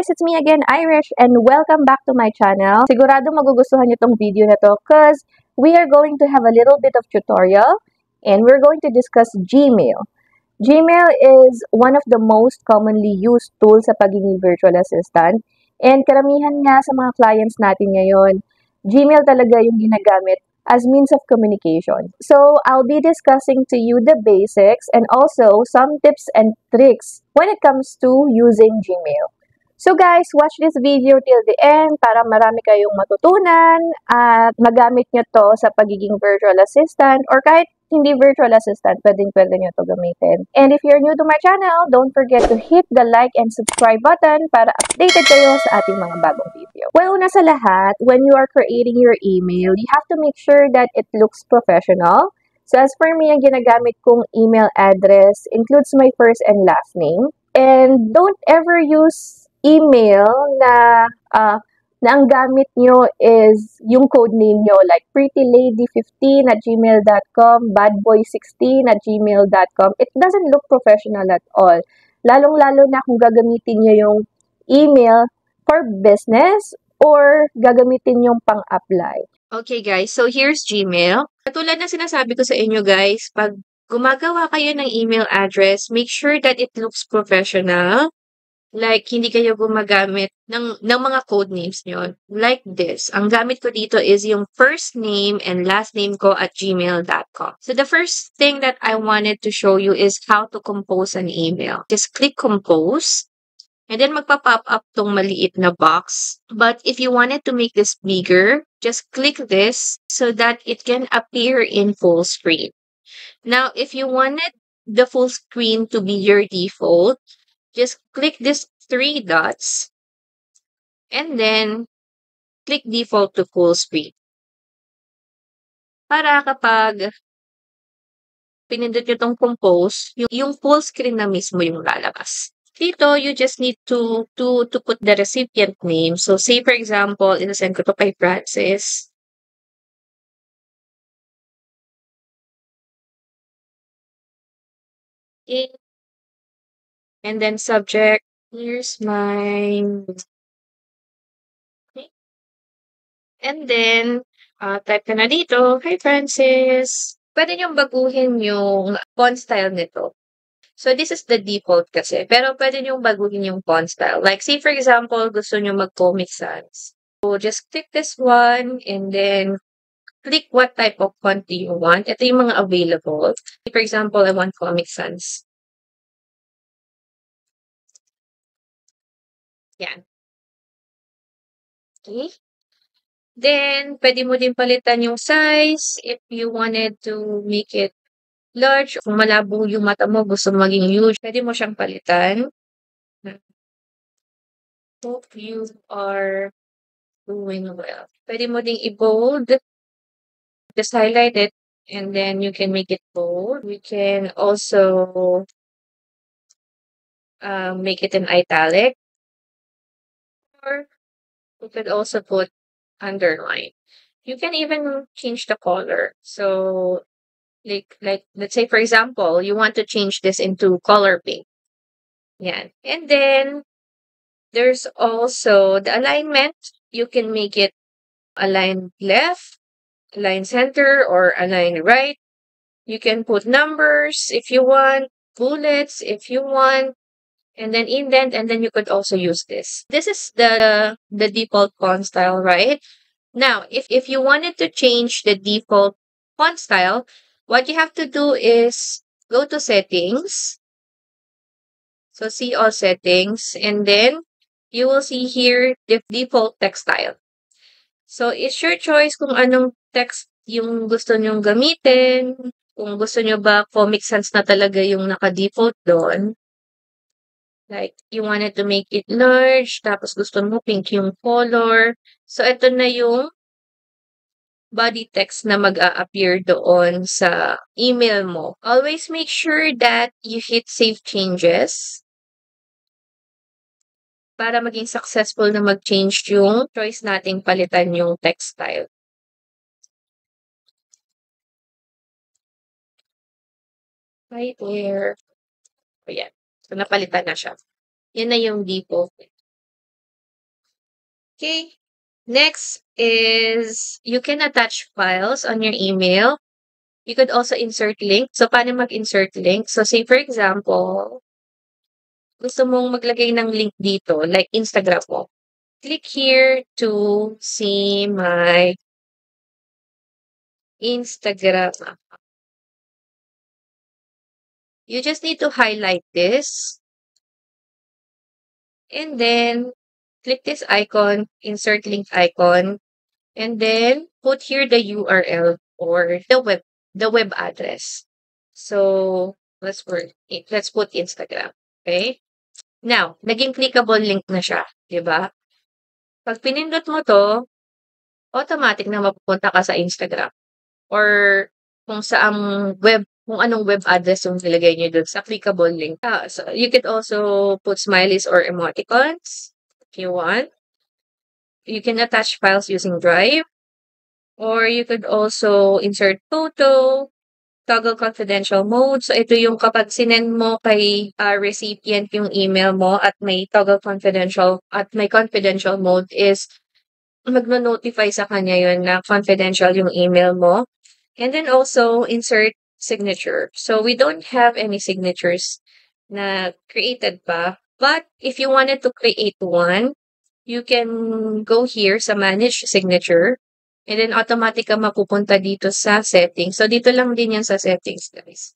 guys, it's me again, Irish, and welcome back to my channel. Sigurado magugustuhan niyo tong video na to because we are going to have a little bit of tutorial and we're going to discuss Gmail. Gmail is one of the most commonly used tools sa pagiging virtual assistant and karamihan nga sa mga clients natin ngayon, Gmail talaga yung ginagamit as means of communication. So, I'll be discussing to you the basics and also some tips and tricks when it comes to using Gmail. So guys, watch this video till the end para marami kayong matutunan at magamit nyo to sa pagiging virtual assistant or kahit hindi virtual assistant, pwede nyo to gamitin. And if you're new to my channel, don't forget to hit the like and subscribe button para updated kayo sa ating mga bagong video. Well, una sa lahat, when you are creating your email, you have to make sure that it looks professional. So as for me, ang ginagamit kong email address includes my first and last name. And don't ever use email na ang gamit nyo is yung code name nyo like prettylady15@gmail.com, badboy16@gmail.com. It doesn't look professional at all. Lalong-lalo na kung gagamitin nyo yung email for business or gagamitin yung pang-apply. Okay guys, so here's Gmail. Katulad na sinasabi ko sa inyo guys, pag gumagawa kayo ng email address, make sure that it looks professional. Like, hindi kayo gumagamit ng mga code names nyo. Like this. Ang gamit ko dito is yung first name and last name ko at gmail.com. So, the first thing that I wanted to show you is how to compose an email. Just click compose. And then, magpa-pop up tong maliit na box. But if you wanted to make this bigger, just click this so that it can appear in full screen. Now, if you wanted the full screen to be your default, just click this 3 dots and then click default to full screen. Para kapag pinindot nyo tong compose, yung full screen na mismo yung lalabas. Dito, you just need to put the recipient name. So, say for example, inasend ko to kay Francis. And then subject, here's my... Okay. And then, type ka na dito, hi Francis. Pwede niyong baguhin yung font style nito. So, this is the default kasi. Pero pwede niyong baguhin yung font style. Like, say for example, gusto niyo mag-Comic Sans. So, just click this one and then click what type of font do you want. Ito yung mga available. For example, I want Comic Sans. Yan. Okay. Then, pwede mo din palitan yung size if you wanted to make it large. Kung malabo yung mata mo, gusto maging huge, pwede mo siyang palitan. Hope you are doing well. Pwede mo ding i-bold. Just highlight it and then you can make it bold. We can also make it in italic. Or you could also put underline. You can even change the color. So, like let's say for example, you want to change this into color pink. Yeah. And then there's also the alignment. You can make it align left, align center, or align right. You can put numbers if you want, bullets if you want, and then indent, and then you could also use this. This is the default font style, right? Now, if you wanted to change the default font style, what you have to do is go to settings. So see all settings, and then you will see here the default text style. So it's your choice kung anong text yung gusto nyong gamitin. Kung gusto nyo ba Comic Sans na talaga yung naka-default doon. Like, you wanted to make it large, tapos gusto mo pink yung color. So, ito na yung body text na mag-a-appear doon sa email mo. Always make sure that you hit save changes para maging successful na mag-change yung choice nating palitan yung text style. Right there. Ayan. So, napalitan na siya. Yan na yung default. Okay. Next is you can attach files on your email. You could also insert link. So, paano mag-insert link? So, say for example, gusto mong maglagay ng link dito, like Instagram mo. Click here to see my Instagram. You just need to highlight this and then click this icon, insert link icon, and then put here the URL or the web address. So let's put Instagram. Okay? Now, naging clickable link na siya, 'di ba? Pag pinindot mo 'to, automatic na mapupunta ka sa Instagram or kung anong web address yung nilagay niyo dun sa clickable link. So you could also put smileys or emoticons if you want. You can attach files using Drive, or you could also insert photo, toggle confidential mode. So ito yung kapag sinend mo kay recipient yung email mo at may confidential mode is magno-notify sa kanya yun na confidential yung email mo. And then also insert signature. So we don't have any signatures na created pa. But if you wanted to create one, you can go here sa manage signature and then automatic ka mapupunta dito sa settings. So dito lang din yan sa settings, guys.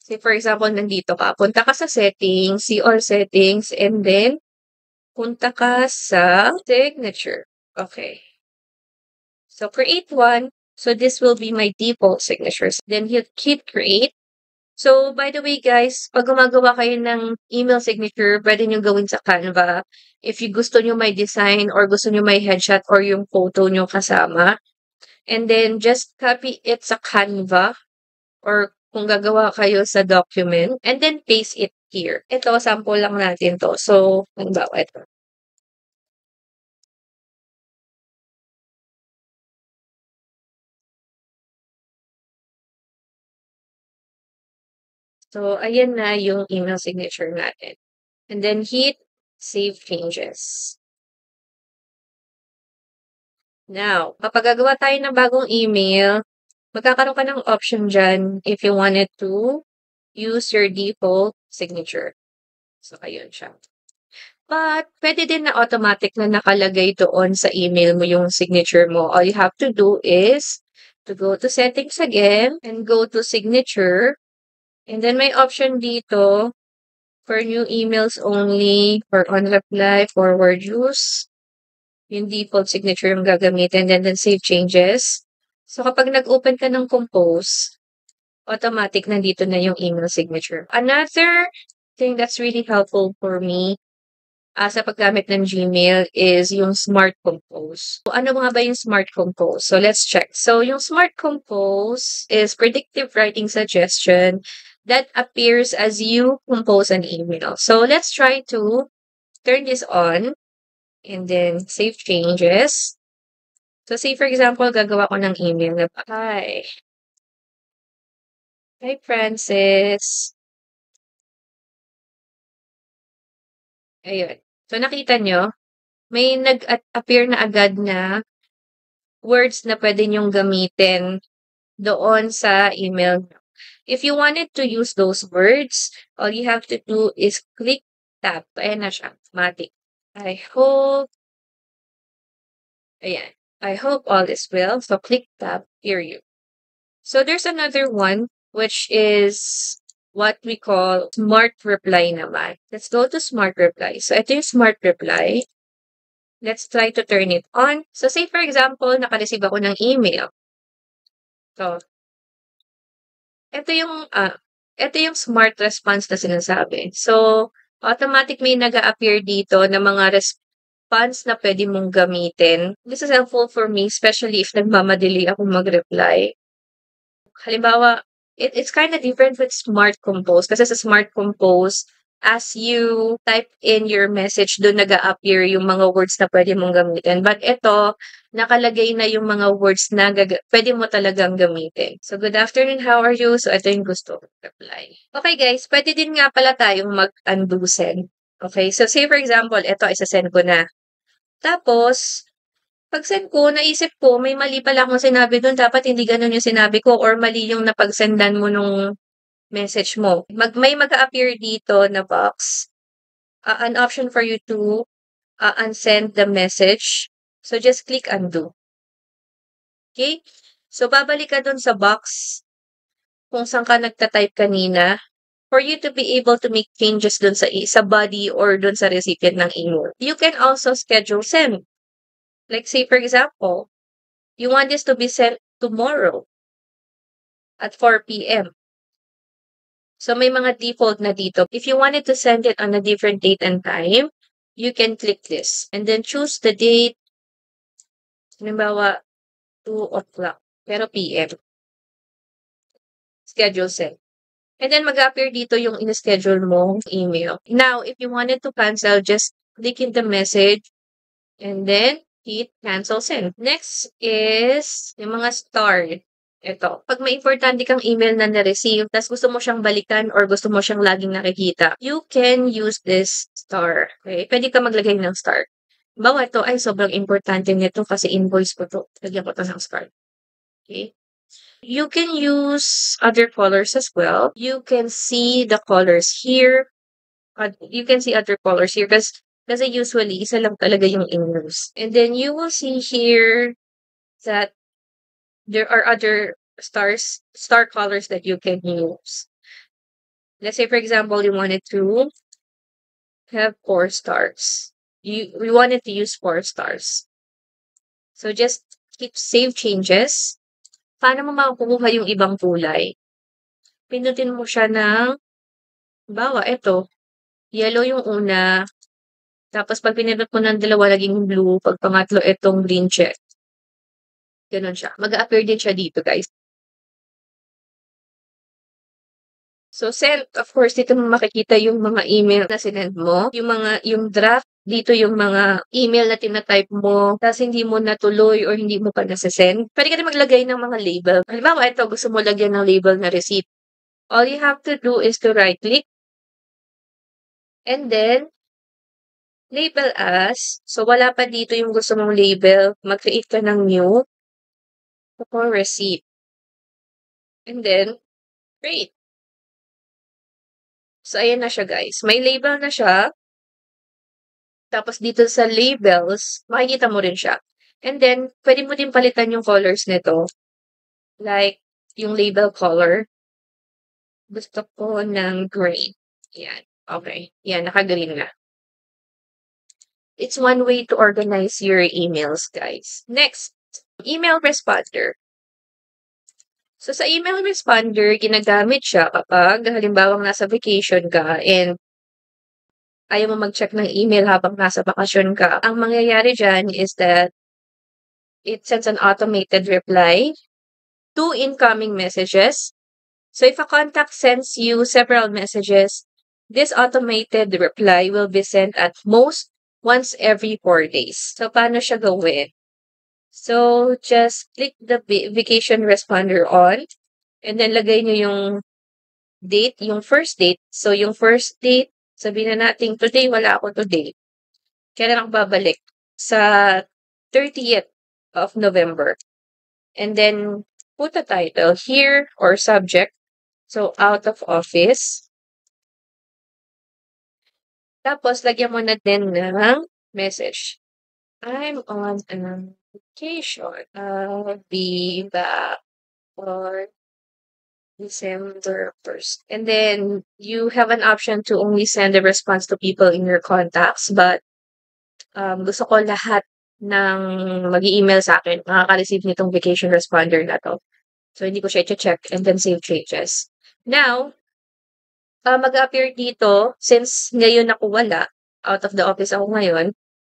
Say for example, nandito ka. Punta ka sa settings, see all settings, and then punta ka sa signature. Okay. So create one. So this will be my default signatures. Then hit create. So by the way guys, pag gumagawa kayo ng email signature, pwede nyo gawin sa Canva. If you gusto nyo may design or gusto nyo may headshot or yung photo nyo kasama. And then just copy it sa Canva or kung gagawa kayo sa document and then paste it here. Ito, sample lang natin to. So, halimbawa ito. So, ayan na yung email signature natin. And then hit save changes. Now, kapag gagawa tayo ng bagong email, magkakaroon ka ng option dyan if you wanted to use your default signature. So, ayun siya. But, pwede din na automatic na nakalagay doon sa email mo yung signature mo. All you have to do is to go to settings again and go to signature. And then may option dito for new emails only, for on reply, forward use. Yung default signature yung gagamitin, and then save changes. So kapag nag-open ka ng Compose, automatic nandito na yung email signature. Another thing that's really helpful for me sa paggamit ng Gmail is yung Smart Compose. So, ano nga ba yung Smart Compose? So, let's check. So, yung Smart Compose is predictive writing suggestion that appears as you compose an email. So, let's try to turn this on and then save changes. So, say for example, gagawa ko ng email na, Hi Francis. Ayun. So, nakita nyo, may nag-appear na agad na words na pwede nyong gamitin doon sa email nyo. If you wanted to use those words, all you have to do is click tab. Ayan na siya, automatic. Ayan. I hope all is well. So, click tab, hear you. So, there's another one, which is what we call smart reply naman. Let's go to smart reply. So, ito yung smart reply. Let's try to turn it on. So, say for example, naka-receive ako ng email. So, ito yung smart response na sinasabi. So, automatic may nag-a-appear dito na mga response na pwede mong gamitin. This is helpful for me, especially if nagmamadali ako mag-reply. Halimbawa, it's kind of different with Smart Compose kasi sa Smart Compose, as you type in your message, doon nag-a-appear yung mga words na pwede mong gamitin. But ito, nakalagay na yung mga words na pwede mo talagang gamitin. So, good afternoon, how are you? So, ito yung gusto kong reply. Okay guys, pwede din nga pala tayong mag-undo send. Okay, so say for example, ito isa-send ko na. Tapos, pag-send ko, naisip ko, may mali pala akong sinabi dun. Dapat hindi ganun yung sinabi ko or mali yung napag-sendan mo nung message mo. May mag-a-appear dito na box. An option for you to unsend the message. So, just click undo. Okay? So, babalik ka dun sa box kung saan ka nagta-type kanina for you to be able to make changes dun sa body or dun sa recipient ng email. You can also schedule send. Like say, for example, you want this to be sent tomorrow at 4 p.m. So, may mga default na dito. If you wanted to send it on a different date and time, you can click this. And then choose the date. Halimbawa, 2 o'clock. Pero PM. Schedule send. And then mag-appear dito yung in-schedule mong email. Now, if you wanted to cancel, just click in the message and then hit cancel send. Next is yung mga star. Ito. Pag may importante kang email na na-receive, tapos gusto mo siyang balikan or gusto mo siyang laging nakikita, you can use this star. Okay? Pwede ka maglagay ng star. Bawa ito, ay sobrang importante nito kasi invoice ko to. Lagyan ko to ng star. Okay? You can use other colors as well. You can see the colors here. You can see other colors here kasi usually isa lang talaga yung in-use. And then you will see here that there are other star colors that you can use. Let's say, for example, you wanted to have 4 stars. We wanted to use 4 stars. So just keep save changes. Paano mo makukuha yung ibang kulay? Pindutin mo siya ng, bawa, ito, yellow yung una, tapos pag pinindot mo ng dalawa, naging blue, pag pangatlo, itong green check. Ganon siya. Mag-a-appear din siya dito, guys. So, send, of course, dito mo makikita yung mga email na sinend mo. Yung draft, dito yung mga email na tinatype mo, tapos hindi mo natuloy or hindi mo pa nasasend. Pwede ka din maglagay ng mga label. Halimbawa, ito, gusto mo lagyan ng label na receipt. All you have to do is to right-click and then label as. So, wala pa dito yung gusto mong label. Mag-create ka ng new for receipt. And then, create. So, ayan na siya, guys. May label na siya. Tapos, dito sa labels, makikita mo rin siya. And then, pwede mo din palitan yung colors nito. Like, yung label color. Gusto ko ng gray. Yan. Okay. Yan, naka-green na. It's one way to organize your emails, guys. Next, email responder. So, sa email responder, ginagamit siya kapag halimbawa nasa vacation ka and ayaw mo mag-check ng email habang nasa bakasyon ka. Ang mangyayari dyan is that it sends an automated reply to incoming messages. So, if a contact sends you several messages, this automated reply will be sent at most once every 4 days. So, paano siya gawin? So, just click the vacation responder on and then lagay nyo yung date, yung first date. So, yung first date, sabihin na natin, today wala ako today. Kailan ako babalik? Sa 30th of November. And then, put a title here or subject. So, out of office. Tapos, lagyan mo na din ng message. I'm on an vacation. I'll be back on December 1st. And then, you have an option to only send a response to people in your contacts. But, gusto ko lahat ng mag-email sa akin, makaka-receive nitong vacation responder na to. So, hindi ko siya i-check and then save changes. Now, mag-a-appear dito, since ngayon ako wala, out of the office ako ngayon,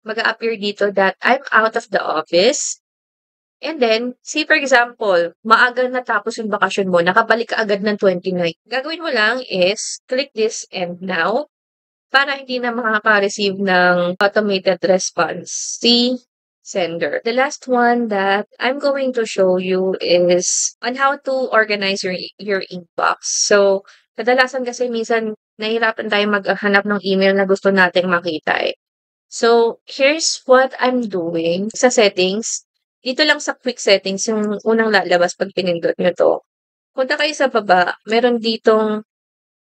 mag-a-appear dito that I'm out of the office. And then, say for example, maaga natapos yung bakasyon mo, nakabalik ka agad ng 29. Gagawin mo lang is, click this and now, para hindi na makaka-receive ng automated response si sender. The last one that I'm going to show you is on how to organize your inbox. So, kadalasan kasi minsan nahihirapan tayo maghanap ng email na gusto nating makita eh. So, here's what I'm doing sa settings. Dito lang sa quick settings, yung unang lalabas pag pinindot nyo 'to. Punta kayo sa baba, meron ditong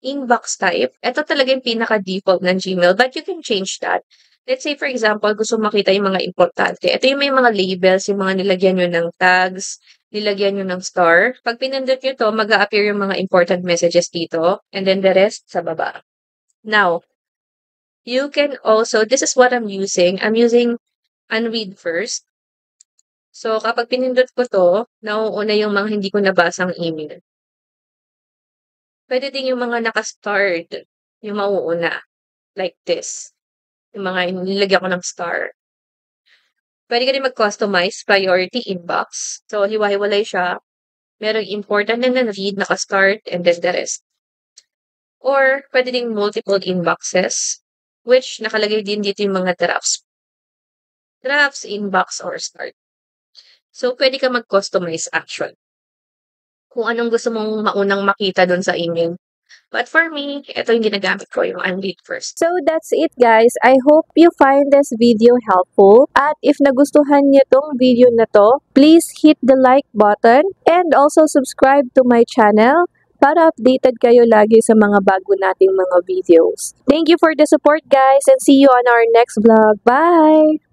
inbox type. Ito talaga yung pinaka-default ng Gmail, but you can change that. Let's say, for example, gusto mo makita yung mga importante. Ito yung may mga labels, yung mga nilagyan nyo ng tags, nilagyan nyo ng star. Pag pinindot nyo to, mag-a-appear yung mga important messages dito, and then the rest sa baba. Now, you can also, this is what I'm using. I'm using unread first. So, kapag pinindot ko to, nauuna yung mga hindi ko nabasang email. Pwede din yung mga naka-starred, yung mauuna. Like this. Yung mga nilagyan ko ng star. Pwede ka din mag-customize priority inbox. So, hiwa-hiwalay siya. Merong important and then read, naka-start, and then the rest. Or, pwede din multiple inboxes, which nakalagay din dito yung mga drafts. Drafts, inbox, or start. So, pwede ka mag-customize action. Kung anong gusto mong maunang makita dun sa email. But for me, ito yung ginagamit ko, yung unread first. So that's it guys. I hope you find this video helpful. At if nagustuhan niyo tong video na to, please hit the like button and also subscribe to my channel para updated kayo lagi sa mga bago nating mga videos. Thank you for the support guys and see you on our next vlog. Bye!